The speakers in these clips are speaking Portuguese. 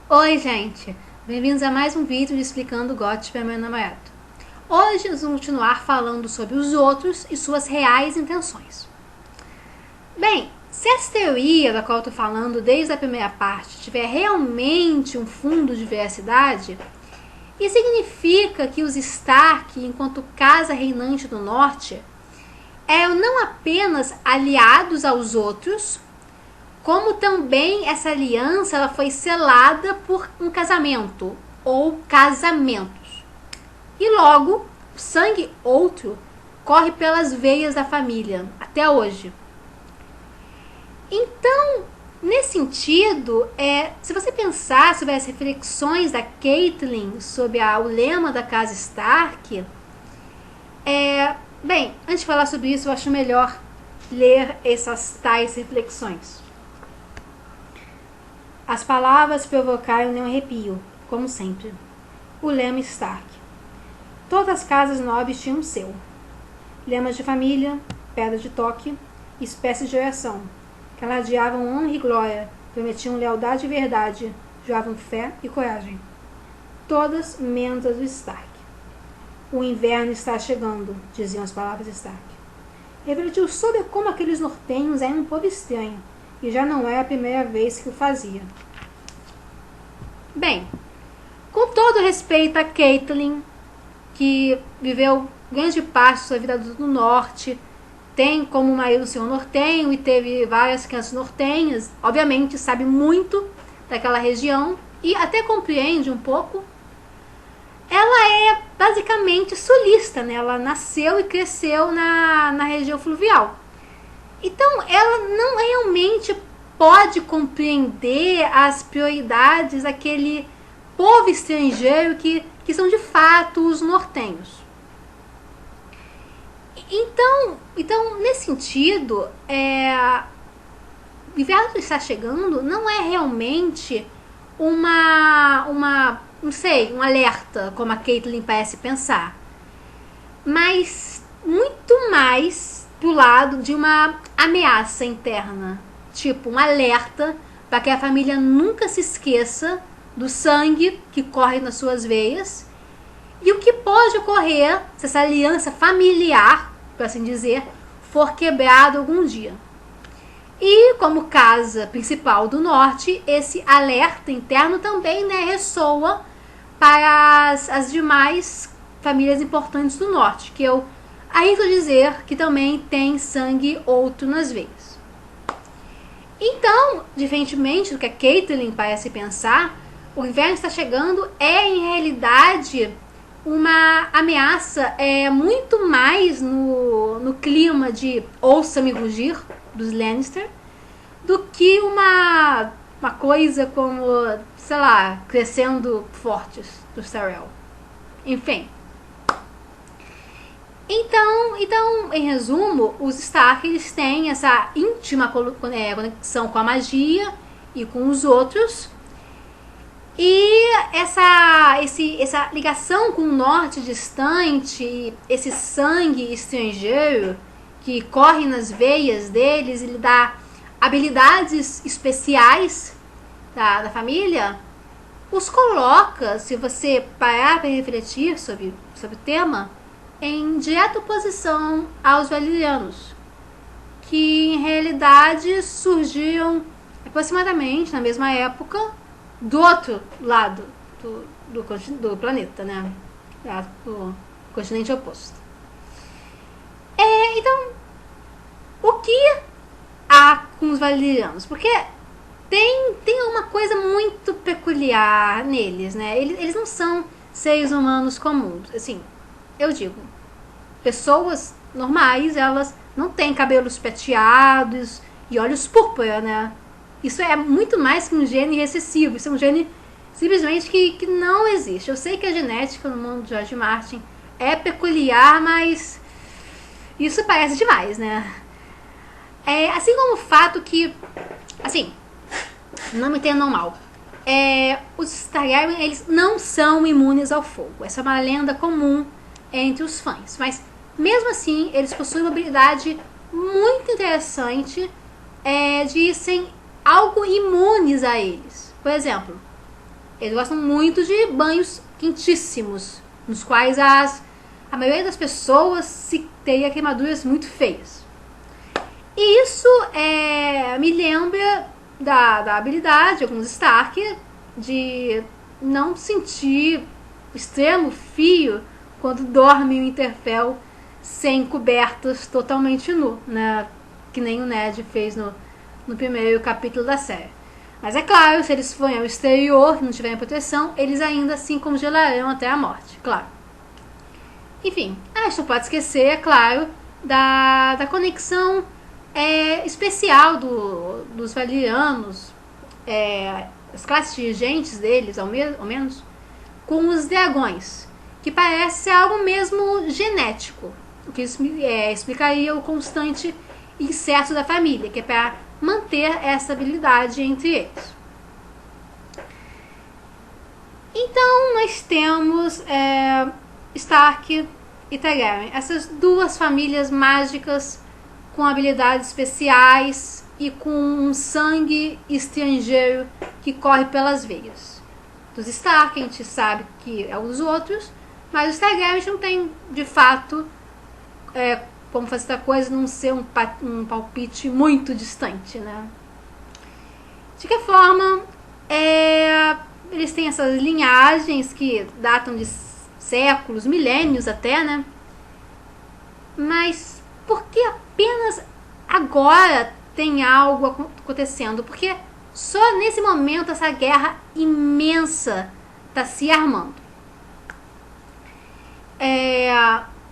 Oi, gente! Bem-vindos a mais um vídeo de Explicando GOT para meu namorado. Hoje nós vamos continuar falando sobre os outros e suas reais intenções. Bem, se essa teoria da qual eu estou falando desde a primeira parte tiver realmente um fundo de veracidade, isso significa que os Stark, enquanto casa reinante do Norte, eram não apenas aliados aos outros, como também essa aliança ela foi selada por um casamento ou casamentos. E logo, o sangue outro corre pelas veias da família, até hoje. Então, nesse sentido, se você pensar sobre as reflexões da Catelyn sobre o lema da casa Stark, bem, antes de falar sobre isso, eu acho melhor ler essas tais reflexões. As palavras provocaram-lhe um arrepio, como sempre. O lema Stark. Todas as casas nobres tinham o seu. Lemas de família, pedra de toque, espécies de oração, que alardeavam honra e glória, prometiam lealdade e verdade, juravam fé e coragem. Todas menos as do Stark. O inverno está chegando, diziam as palavras Stark. Refletiu sobre como aqueles nortenhos eram um povo estranho, e já não era a primeira vez que o fazia. Bem, com todo respeito a Catelyn, que viveu grande parte da sua vida no norte, tem como marido o senhor nortenho e teve várias crianças nortenhas, obviamente sabe muito daquela região e até compreende um pouco. Ela é basicamente sulista, né? Ela nasceu e cresceu na região fluvial. Então, ela não realmente pode compreender as prioridades daquele povo estrangeiro que são de fato os nortenhos. Então nesse sentido, o inverno está chegando não é realmente um alerta, como a Catelyn parece pensar, mas muito mais pro lado de uma ameaça interna, tipo um alerta para que a família nunca se esqueça do sangue que corre nas suas veias e o que pode ocorrer se essa aliança familiar, por assim dizer, for quebrada algum dia. E como casa principal do norte, esse alerta interno também, né, ressoa para as demais famílias importantes do norte, que eu arrisco dizer que também tem sangue outro nas veias. Então, diferentemente do que a Catelyn parece pensar, o inverno está chegando em realidade uma ameaça muito mais no clima de ouça-me rugir dos Lannister do que uma coisa como, sei lá, crescendo fortes dos Tyrell. Enfim. Então, em resumo, os Stark eles têm essa íntima conexão com a magia e com os outros. E essa ligação com o norte distante, esse sangue estrangeiro que corre nas veias deles e lhe dá habilidades especiais da família, os coloca, se você parar para refletir sobre o tema, em direta oposição aos Valyrianos, que em realidade surgiram aproximadamente na mesma época do outro lado do planeta, né? Do continente oposto. Então, o que há com os Valyrianos? Porque tem uma coisa muito peculiar neles, né? Eles não são seres humanos comuns. Assim, eu digo, pessoas normais, elas não têm cabelos prateados e olhos púrpura, né? Isso é muito mais que um gene recessivo. Isso é um gene simplesmente que não existe. Eu sei que a genética no mundo de George Martin é peculiar, mas isso parece demais, né? Assim como o fato que, assim, não me entendam mal, os Targaryen eles não são imunes ao fogo. Essa é uma lenda comum entre os fãs. Mas mesmo assim, eles possuem uma habilidade muito interessante de serem algo imunes a eles. Por exemplo, Eles gostam muito de banhos quentíssimos, nos quais a maioria das pessoas se tem queimaduras muito feias. E isso me lembra da habilidade de alguns Stark de não sentir extremo frio quando dorme em Winterfell sem cobertas, totalmente nu, né? Que nem o Ned fez no primeiro capítulo da série. Mas é claro, se eles forem ao exterior e não tiverem proteção, eles ainda assim congelarão até a morte, claro. Enfim, a gente não pode esquecer, é claro, da conexão especial dos Valyrianos, as classes dirigentes deles, ao menos, com os dragões, que parece ser algo mesmo genético, o que explicaria o constante incesto da família, que é para manter essa habilidade entre eles. Então nós temos Stark e Targaryen, essas duas famílias mágicas com habilidades especiais e com um sangue estrangeiro que corre pelas veias. Dos Stark a gente sabe que é os outros, mas os Targaryen a gente não tem de fato como fazer essa coisa não ser um palpite muito distante, né? De que forma, eles têm essas linhagens que datam de séculos, milênios até, né? Mas por que apenas agora tem algo acontecendo? Porque só nesse momento essa guerra imensa está se armando.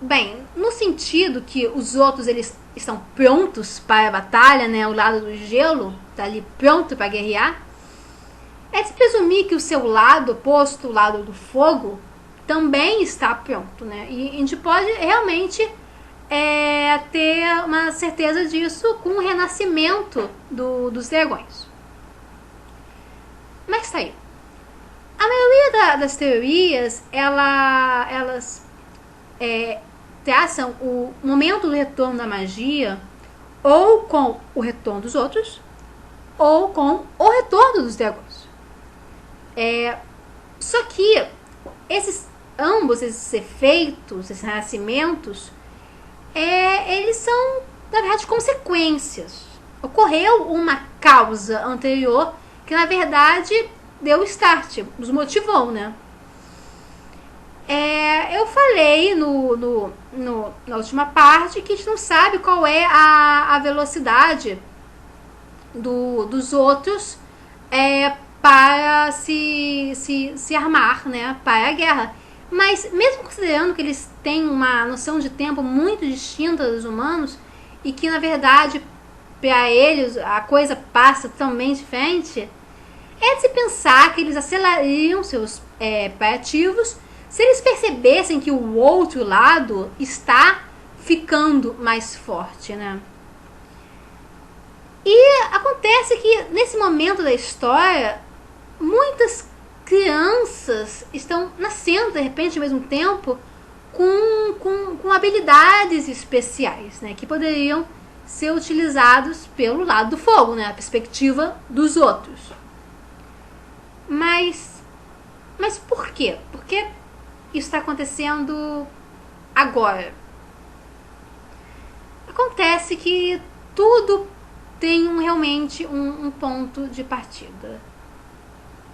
Bem, no sentido que os outros eles estão prontos para a batalha, né? O lado do gelo está ali pronto para guerrear. É de presumir que o seu lado oposto, o lado do fogo, também está pronto, né? E a gente pode realmente ter uma certeza disso com o renascimento dos dragões. Mas tá aí. A maioria das teorias, elas traçam o momento do retorno da magia ou com o retorno dos outros ou com o retorno dos dragões. Só que ambos esses efeitos, esses renascimentos, eles são, na verdade, consequências. Ocorreu uma causa anterior que, na verdade, deu start, nos motivou, né? Eu falei na última parte que a gente não sabe qual é a velocidade dos outros para se armar, né, para a guerra. Mas mesmo considerando que eles têm uma noção de tempo muito distinta dos humanos e que na verdade para eles a coisa passa totalmente diferente, é de se pensar que eles acelerariam seus preparativos se eles percebessem que o outro lado está ficando mais forte, né? E acontece que nesse momento da história muitas crianças estão nascendo de repente ao mesmo tempo com habilidades especiais, né, que poderiam ser utilizados pelo lado do fogo, né, a perspectiva dos outros. Mas por quê? Por que isso está acontecendo agora? Acontece que tudo tem realmente um ponto de partida.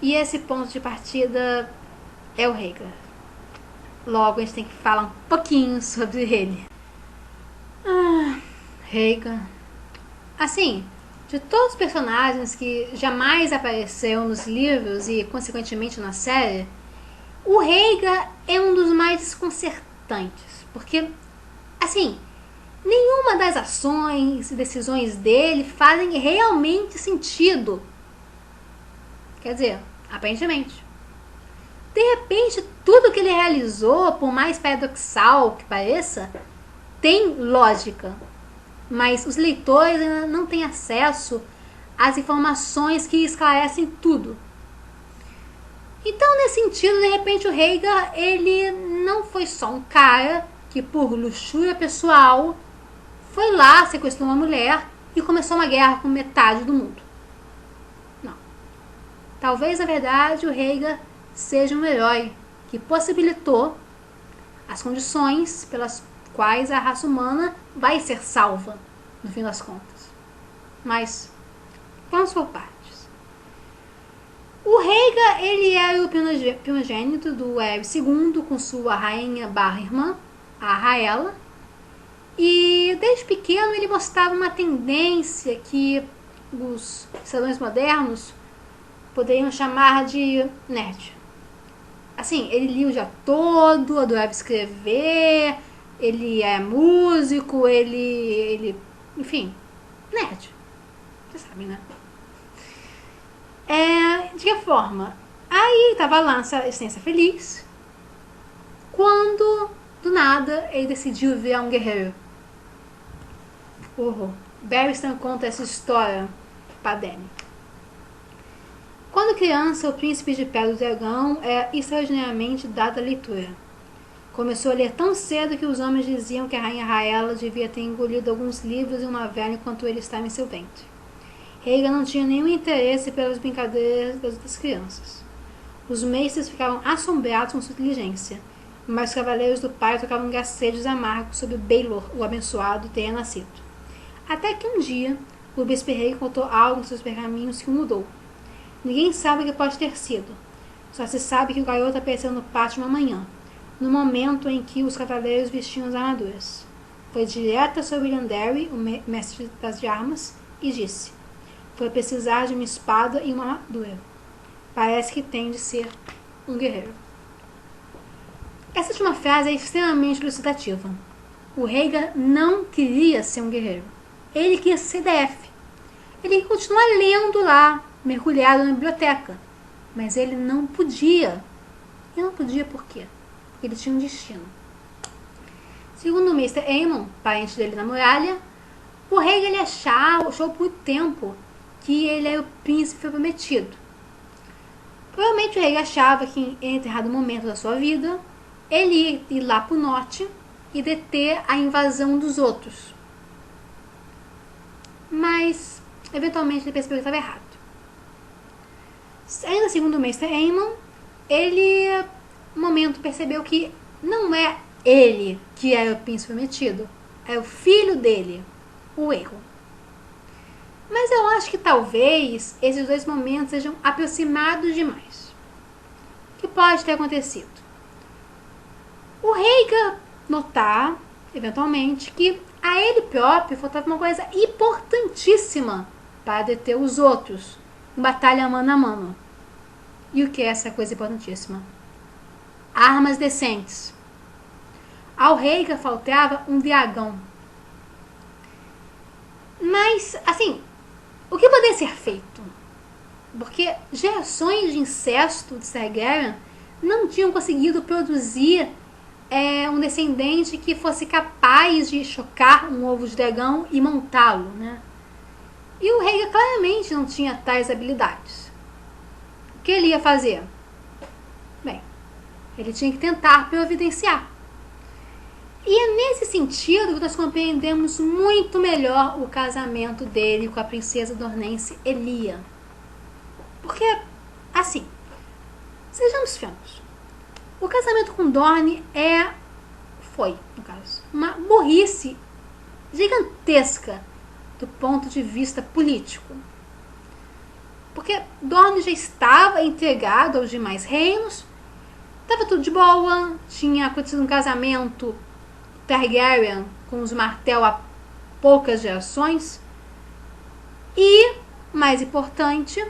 E esse ponto de partida é o Rhaegar. Logo a gente tem que falar um pouquinho sobre ele. Rhaegar. Assim, de todos os personagens que jamais apareceram nos livros e consequentemente na série, o Rhaegar é um dos mais desconcertantes. Porque, assim, nenhuma das ações e decisões dele fazem realmente sentido. Quer dizer, aparentemente. De repente, tudo que ele realizou, por mais paradoxal que pareça, tem lógica. Mas os leitores ainda não têm acesso às informações que esclarecem tudo. Então, nesse sentido, de repente, o Rhaegar, ele não foi só um cara que, por luxúria pessoal, foi lá, sequestrou uma mulher e começou uma guerra com metade do mundo. Não. Talvez, na verdade, o Rhaegar seja um herói que possibilitou as condições pelas quais a raça humana vai ser salva, no fim das contas. Mas vamos por partes. O Rhaegar, ele era o primogênito do Aerys II com sua rainha barra irmã, a Raela. E desde pequeno ele mostrava uma tendência que os cidadãos modernos poderiam chamar de nerd. Assim, ele lia o dia todo, adorava escrever, ele é músico, ele enfim, nerd. Vocês sabem, né? De que forma? Aí tava lá nessa existência feliz, quando, do nada, ele decidiu virar um guerreiro. Barristan conta essa história para Dany. Quando criança, o príncipe de Pedra do Dragão é extraordinariamente dado à leitura. Começou a ler tão cedo que os homens diziam que a rainha Raela devia ter engolido alguns livros e uma novela enquanto ele estava em seu ventre. Rhaegar não tinha nenhum interesse pelas brincadeiras das outras crianças. Os mestres ficavam assombrados com sua inteligência, mas os cavaleiros do pai tocavam gracejos amargos sobre Baelor, o abençoado, ter nascido. Até que um dia, o bispo rei contou algo em seus pergaminhos que o mudou. Ninguém sabe o que pode ter sido. Só se sabe que o garoto apareceu no pátio uma manhã, no momento em que os cavaleiros vestiam as armaduras. Foi direto sobre Lyandarry, o mestre das armas, e disse: "Foi precisar de uma espada e uma armadura. Parece que tem de ser um guerreiro." Essa última frase é extremamente elucidativa. O Rhaegar não queria ser um guerreiro. Ele queria ser CDF. Ele queria continuar lendo lá, mergulhado na biblioteca. Mas ele não podia. E não podia por quê? Porque ele tinha um destino. Segundo o Mr. Aemon, parente dele na muralha, o Rhaegar ele achou por muito tempo que ele era o príncipe prometido. Provavelmente o Rhaegar achava que em determinado momento da sua vida ele ia ir lá pro norte e deter a invasão dos outros. Mas, eventualmente, ele percebeu que estava errado. Ainda segundo o Mr. Aemon, ele, no momento, percebeu que não é ele que era o príncipe prometido, é o filho dele, o Aegon. Mas eu acho que talvez esses dois momentos sejam aproximados demais. O que pode ter acontecido? O Rhaegar notar, eventualmente, que a ele próprio faltava uma coisa importantíssima para deter os outros em batalha mano a mano. E o que é essa coisa importantíssima? Armas decentes. Ao Rhaegar faltava um dragão. Mas, assim, o que poderia ser feito? Porque gerações de incesto de Targaryen não tinham conseguido produzir um descendente que fosse capaz de chocar um ovo de dragão e montá-lo, né? E o Rhaegar claramente não tinha tais habilidades. O que ele ia fazer? Bem, ele tinha que tentar providenciar. E é nesse sentido que nós compreendemos muito melhor o casamento dele com a princesa dornense Elia. Porque, assim, sejamos francos, o casamento com Dorne foi, no caso, uma burrice gigantesca do ponto de vista político. Porque Dorne já estava entregado aos demais reinos, estava tudo de boa, tinha acontecido um casamento Targaryen com os Martell há poucas gerações e, mais importante,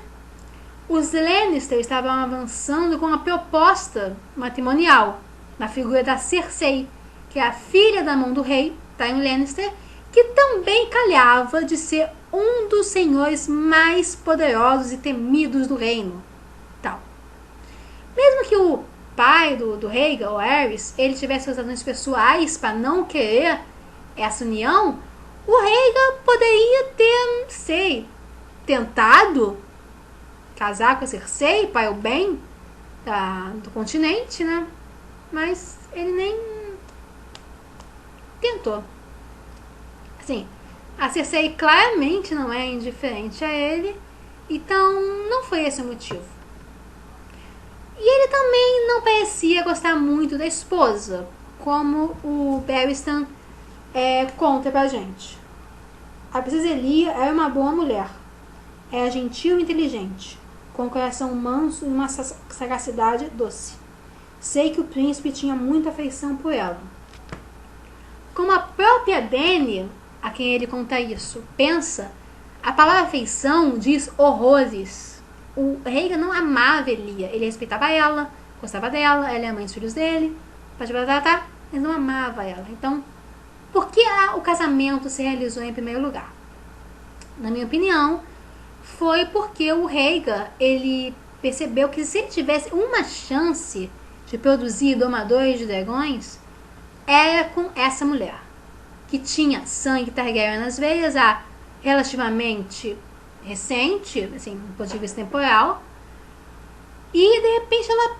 os Lannister estavam avançando com uma proposta matrimonial na figura da Cersei, que é a filha da mão do rei, Tyrion Lannister, que também calhava de ser um dos senhores mais poderosos e temidos do reino. Tal. Mesmo que o pai do Rhaegar, o Aerys, ele tivesse suas razões pessoais para não querer essa união, o Rhaegar poderia ter, não sei, tentado casar com a Cersei para o bem do continente, né? Mas ele nem tentou. Assim, a Cersei claramente não é indiferente a ele, então não foi esse o motivo. parecia gostar muito da esposa, como o Barristan conta pra gente. A princesa Elia era uma boa mulher. Era gentil e inteligente, com um coração manso e uma sagacidade doce. Sei que o príncipe tinha muita afeição por ela. Como a própria Dany, a quem ele conta isso, pensa, a palavra afeição diz horrores. O Rhaegar não amava Elia, ele respeitava ela, gostava dela, ela é a mãe dos filhos dele, ele não amava ela. Então, por que o casamento se realizou em primeiro lugar? Na minha opinião, foi porque o Rhaegar, ele percebeu que se ele tivesse uma chance de produzir domadores de dragões, era com essa mulher, que tinha sangue Targaryen nas veias há relativamente recente, assim, do ponto de vista temporal, e de repente ela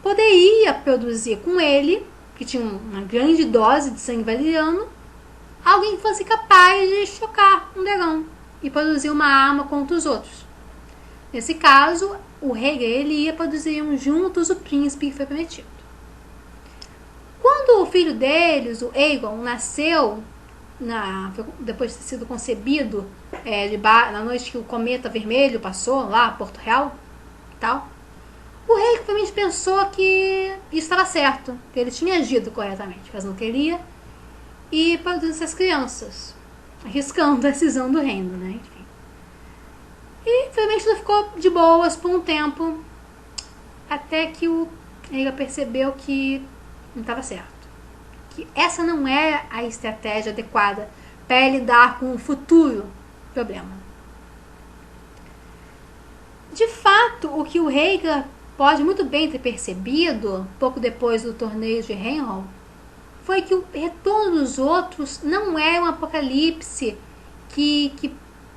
poderia produzir com ele, que tinha uma grande dose de sangue valeriano, alguém que fosse capaz de chocar um dragão e produzir uma arma contra os outros. Nesse caso, o Rhaegar e Elia produziriam juntos o príncipe que foi prometido. Quando o filho deles, o Aegon, nasceu, depois de ter sido concebido, na noite que o cometa vermelho passou lá, Porto Real e tal, o rei provavelmente pensou que isso estava certo, que ele tinha agido corretamente, fazendo o que ele ia, e produzindo essas crianças, arriscando a decisão do reino, né? Enfim. E infelizmente tudo ficou de boas por um tempo, até que o Rhaegar percebeu que não estava certo, que essa não é a estratégia adequada para lidar com o futuro problema. De fato, o que o Rhaegar pode muito bem ter percebido, pouco depois do torneio de Harrenhal, foi que o retorno dos outros não era um apocalipse que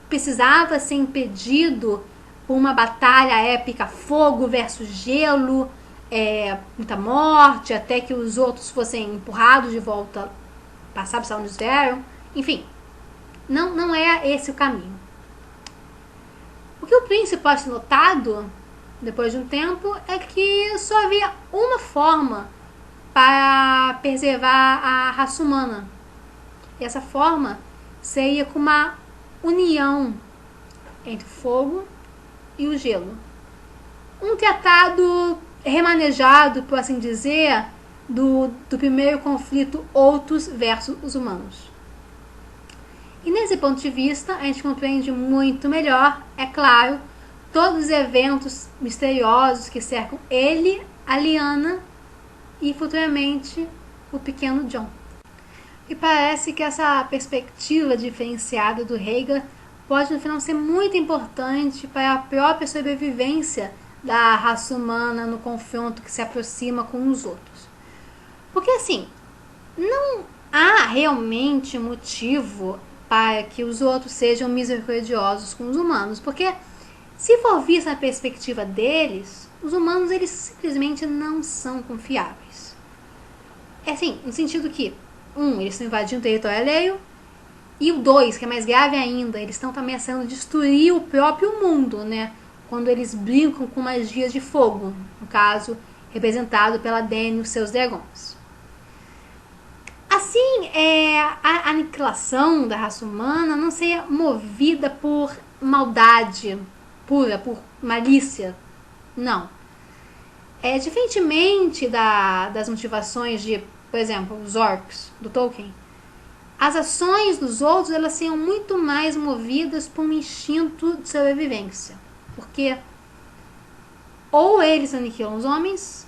precisava ser impedido por uma batalha épica, fogo versus gelo, muita morte, até que os outros fossem empurrados de volta, passados onde estiveram. Enfim, não é esse o caminho. O que o príncipe pode ter notado, depois de um tempo, é que só havia uma forma para preservar a raça humana. E essa forma seria com uma união entre o fogo e o gelo. Um tratado remanejado, por assim dizer, do primeiro conflito Outros versus os humanos. E nesse ponto de vista, a gente compreende muito melhor, é claro, todos os eventos misteriosos que cercam ele, a Lyanna e futuramente o pequeno Jon. E parece que essa perspectiva diferenciada do Rhaegar pode no final ser muito importante para a própria sobrevivência da raça humana no confronto que se aproxima com os outros. Porque assim, não há realmente motivo para que os outros sejam misericordiosos com os humanos, porque se for visto na perspectiva deles, os humanos eles simplesmente não são confiáveis. É assim, no sentido que, eles estão invadindo o território alheio, e o 2, que é mais grave ainda, eles estão ameaçando destruir o próprio mundo, né? Quando eles brincam com magias de fogo, no caso, representado pela Dany e os seus dragões. Assim, a aniquilação da raça humana não seria movida por maldade pura, por malícia. Não. Diferentemente das motivações de, por exemplo, os orcs do Tolkien, as ações dos outros elas seriam muito mais movidas por um instinto de sobrevivência. Porque ou eles aniquilam os homens,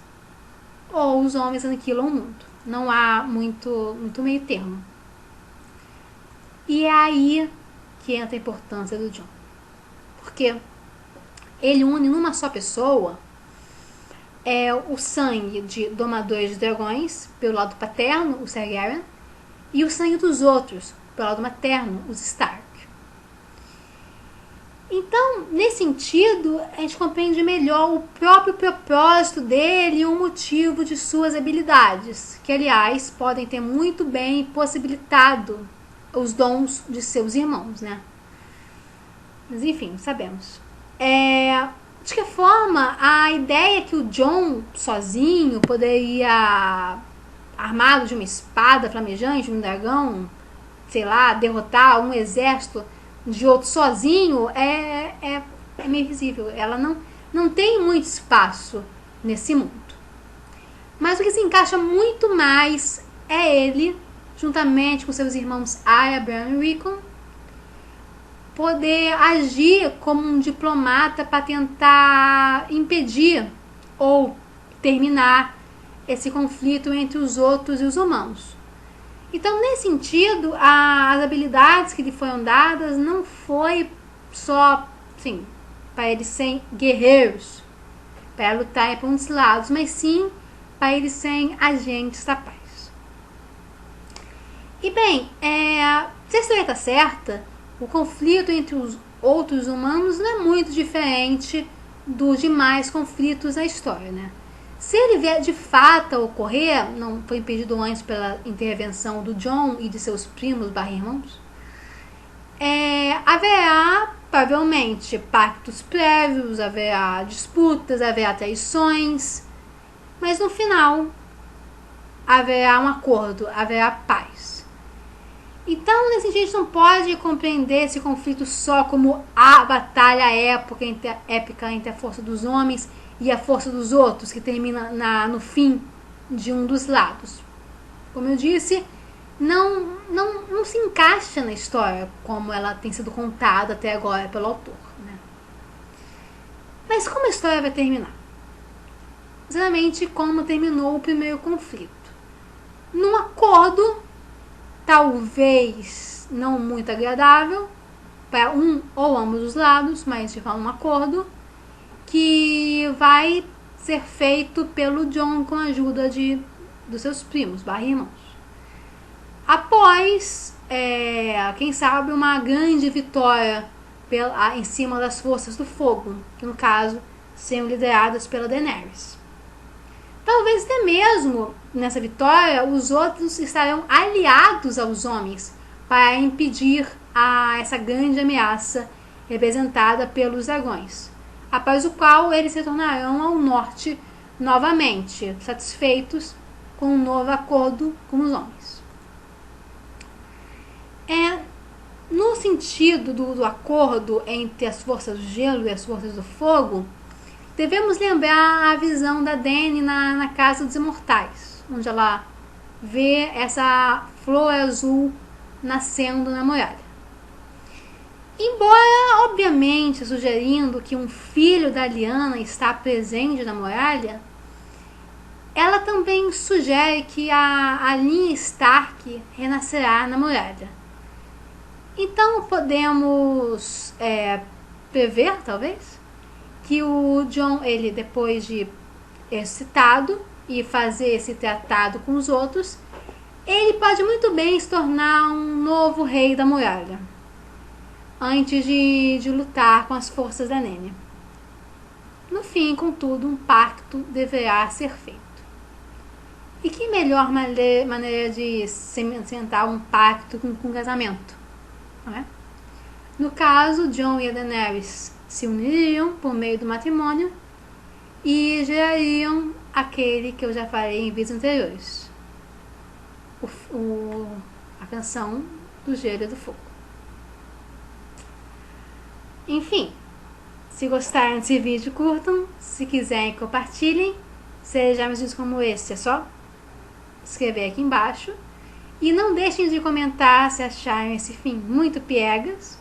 ou os homens aniquilam o mundo. Não há muito meio termo. E é aí que entra a importância do Jon. Porque ele une numa só pessoa o sangue de domadores de dragões, pelo lado paterno, os Targaryen, e o sangue dos outros, pelo lado materno, os Stark. Então, nesse sentido, a gente compreende melhor o próprio propósito dele e o motivo de suas habilidades, que, aliás, podem ter muito bem possibilitado os dons de seus irmãos, né? Mas, enfim, sabemos. De que forma, a ideia que o Jon sozinho poderia, armado de uma espada flamejante, de um dragão, sei lá, derrotar um exército de outro sozinho é meio visível. Ela não tem muito espaço nesse mundo. Mas o que se encaixa muito mais é ele, juntamente com seus irmãos Arya, Bran e Rickon, poder agir como um diplomata para tentar impedir ou terminar esse conflito entre os outros e os humanos. Então, nesse sentido, as habilidades que lhe foram dadas não foi só, sim, para eles serem guerreiros, para lutar por uns lados, mas sim para eles serem agentes da paz. E bem, se a história está certa, o conflito entre os outros humanos não é muito diferente dos demais conflitos da história, né? Se ele vier de fato a ocorrer, não foi impedido antes pela intervenção do Jon e de seus primos /irmãos, haverá provavelmente pactos prévios, haverá disputas, haverá traições, mas no final haverá um acordo, haverá paz. Então, nesse sentido, a gente não pode compreender esse conflito só como a batalha épica entre a força dos homens e a força dos outros, que termina no fim de um dos lados. Como eu disse, não se encaixa na história como ela tem sido contada até agora pelo autor, né? Mas como a história vai terminar? Exatamente como terminou o primeiro conflito. Num acordo, talvez não muito agradável para um ou ambos os lados, mas de um acordo que vai ser feito pelo Jon com a ajuda dos seus primos /irmãos. Após, quem sabe, uma grande vitória em cima das forças do fogo, que no caso seriam lideradas pela Daenerys. Talvez até mesmo nessa vitória os outros estarão aliados aos homens para impedir essa grande ameaça representada pelos dragões, após o qual eles retornarão ao norte novamente, satisfeitos com um novo acordo com os homens. No sentido do acordo entre as forças do gelo e as forças do fogo, devemos lembrar a visão da Dany na Casa dos Imortais, onde ela vê essa flor azul nascendo na muralha. Embora, obviamente, sugerindo que um filho da Lyanna está presente na muralha, ela também sugere que a linha Stark renascerá na muralha. Então podemos prever, talvez, que o Jon, ele depois de ressuscitado e fazer esse tratado com os outros, ele pode muito bem se tornar um novo rei da muralha, antes de lutar com as forças da Nênia. No fim, contudo, um pacto deverá ser feito. E que melhor maneira de cimentar um pacto com um casamento, não é? No caso, Jon e a Daenerys se uniriam por meio do matrimônio e gerariam aquele que eu já falei em vídeos anteriores, a canção do gelo e do fogo. Enfim, se gostaram desse vídeo, curtam. Se quiserem, compartilhem. Se já mais vídeos como esse, é só escrever aqui embaixo. E não deixem de comentar se acharam esse fim muito piegas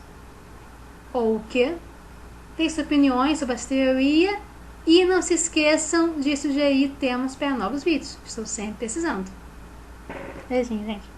ou o que. Tem suas opiniões sobre essa teoria. E não se esqueçam de sugerir temas para novos vídeos. Estou sempre precisando. Beijinho, gente.